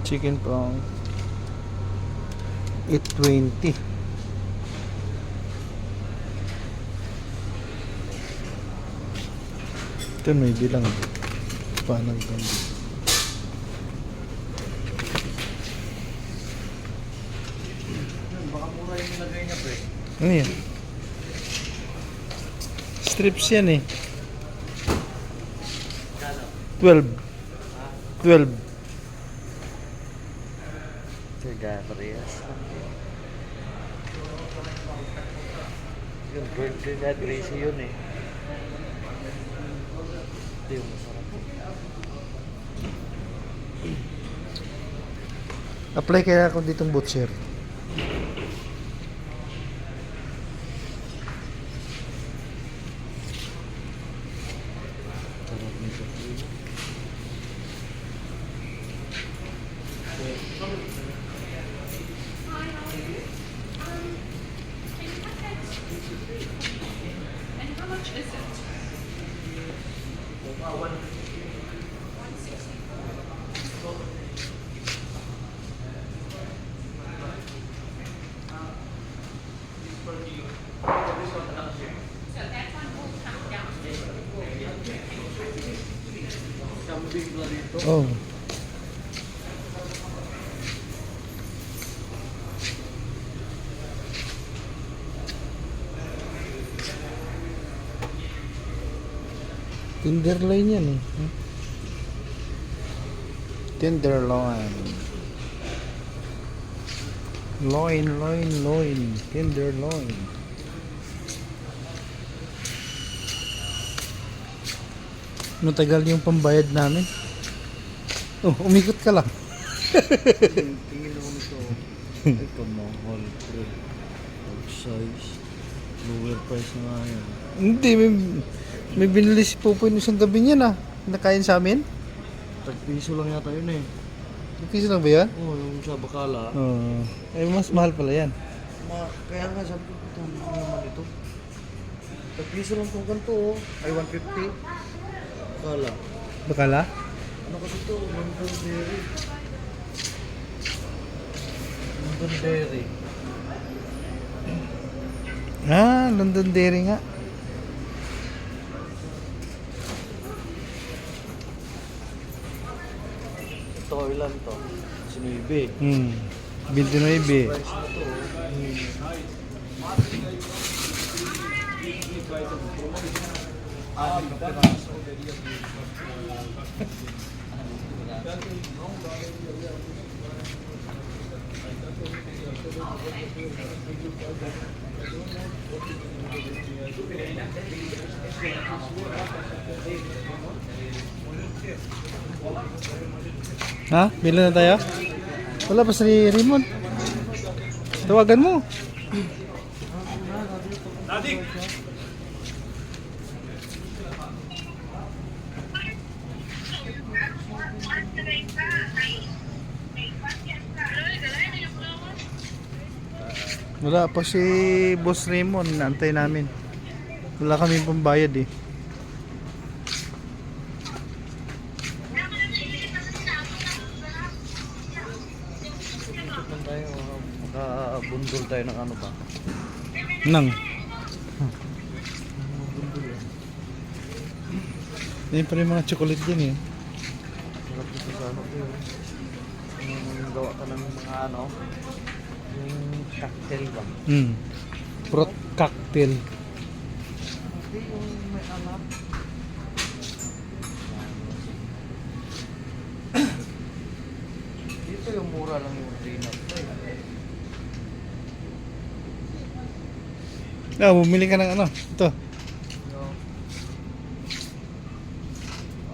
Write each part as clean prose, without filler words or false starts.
Chicken pang 820. Ito may bilang panang kandi. Baka mura yung nilagay niya, pre. Ano yan? Strips yan eh. 12. 12. Tiga, parehas. Yun, burger na greasy yun eh. Ito yung masarap. Apply kaya ako ditong butcher. Sarap nito. And how much is it? 160. So that one will come down. Kambing na dito. Oh. Tenderloin yan eh. Tenderloin. Loin. Tenderloin. Matagal yung pambayad namin. Oh, umikot ka lang. Tingin ako nito. Ito mahal, pre. Bag size. Lower price na nga yan. Hindi, may binili si Pupoy nung isang gabi niya na. Nakain sa amin. Tag-piso lang yata yun eh. Piso lang ba yan? Oo, yung sa Bacala. Eh, mas mahal pala yan. Kaya nga sabi ko, ito ano naman ito. Tag-piso lang itong ganito oh. Ay, 150. Bacala. Bakala? Ano kasi ito? London Dairy. London Dairy. Ah, London Dairy nga. Ito, ilan to? Sinibi. 29. Price na to. Anim na piraso. Ha? Bila na tayo? Wala pa si Raymond. Tawagan mo. Wala pa si Boss Raymond. Naantay namin. Wala kami pambayad eh. Ito tayo, makabundol tayo ng ano ba? Nang. Yan pa rin mga chocolate dyan eh. Sarap dito sa ano ko yun. Yung gawa ka ng mga ano, yung cocktail ba? Fruit cocktail. Hindi yung may alam. Dito yung mura lang yung peanut. Bumili ka ng ano. Ito.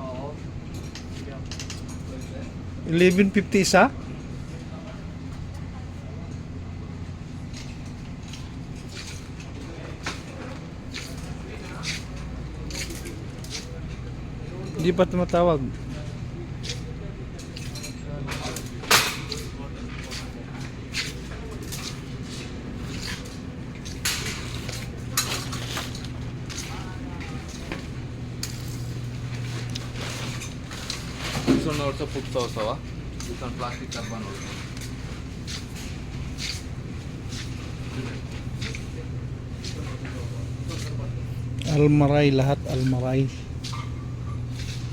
Oo. 11.50 isa. Hindi pa tumatawag. Gusto na sa pugsaw-sawa? Bukan plastik carbon also. Almaray, lahat almaray.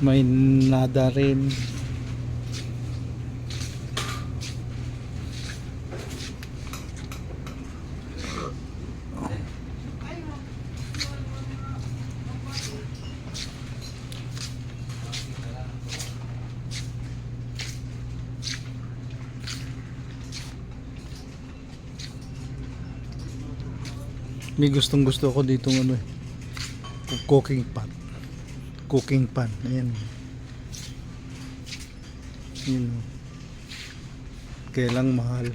May nada rin. May gustong gusto ko dito ano eh. Cooking pot. Cooking pan. Ayan. Yun. Kaya lang mahal.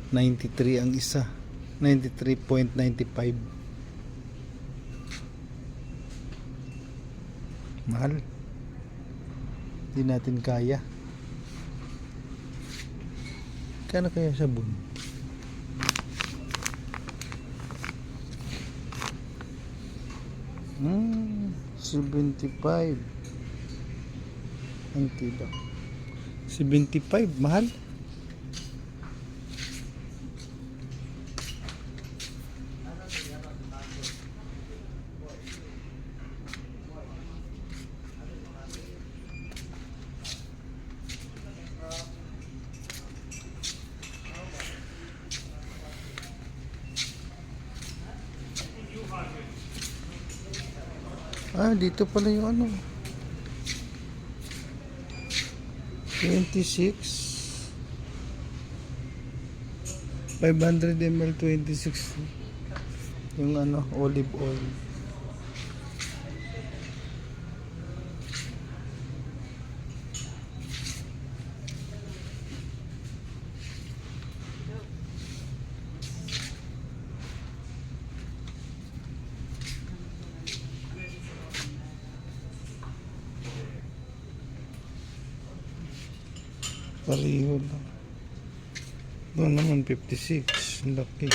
93 ang isa. 93.95. Mahal. Hindi natin kaya. Kano kaya sabon? Hmm, 75. Ang tiba. 75, mahal. Ah, dito pala yung ano. 26. 500 ml 26. Yung ano, olive oil. Pariho lang. Doon naman 56. Laki.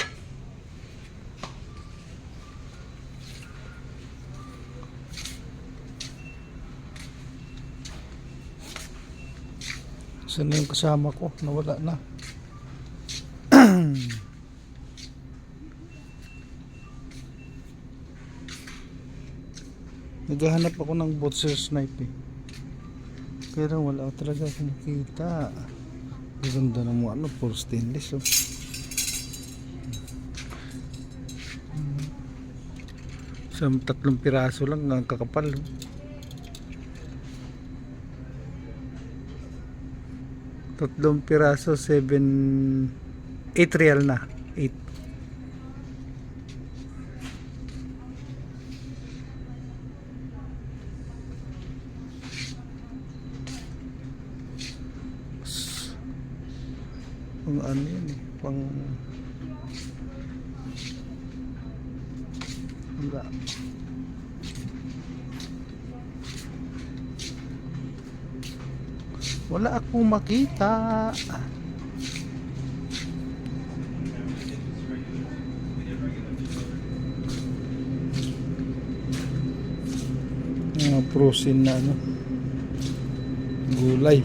Saan na yung kasama ko? Nawala na. Naghahanap ako ng butcher's knife eh. Pero wala talaga akong makita. Ganda na mo ano, puro stainless oh. Sa 3 piraso lang ang kakapal oh. 3 piraso 8 real na 8. Pang ano yun eh, pang wala. Wala akong makita. Mga frozen na ano, gulay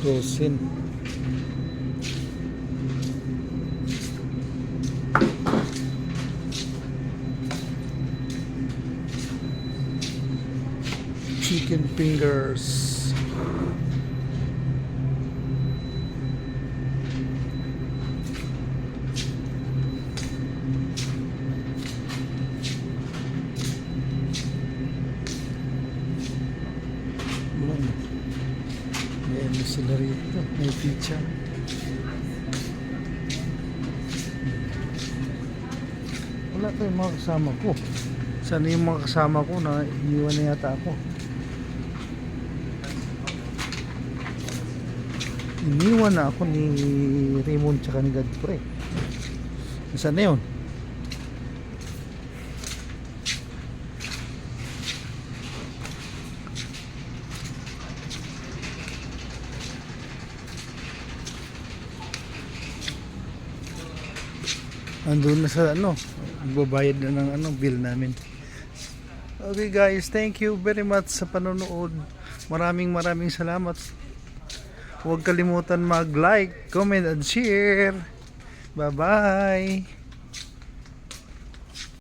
frozen. Chicken fingers. May ano sila rito, may pizza. Wala pa yung mga kasama ko. Sana yung mga kasama ko na iniwan na yata ako. Iniwan na ako ni Raymond tsaka ni Godfrey. Nasaan na yun? Andun na sa ano, magbabayad na ng ano, bill namin. Okay guys, thank you very much sa panonood. Maraming salamat. Huwag kalimutan mag-like, comment, and share. Bye-bye!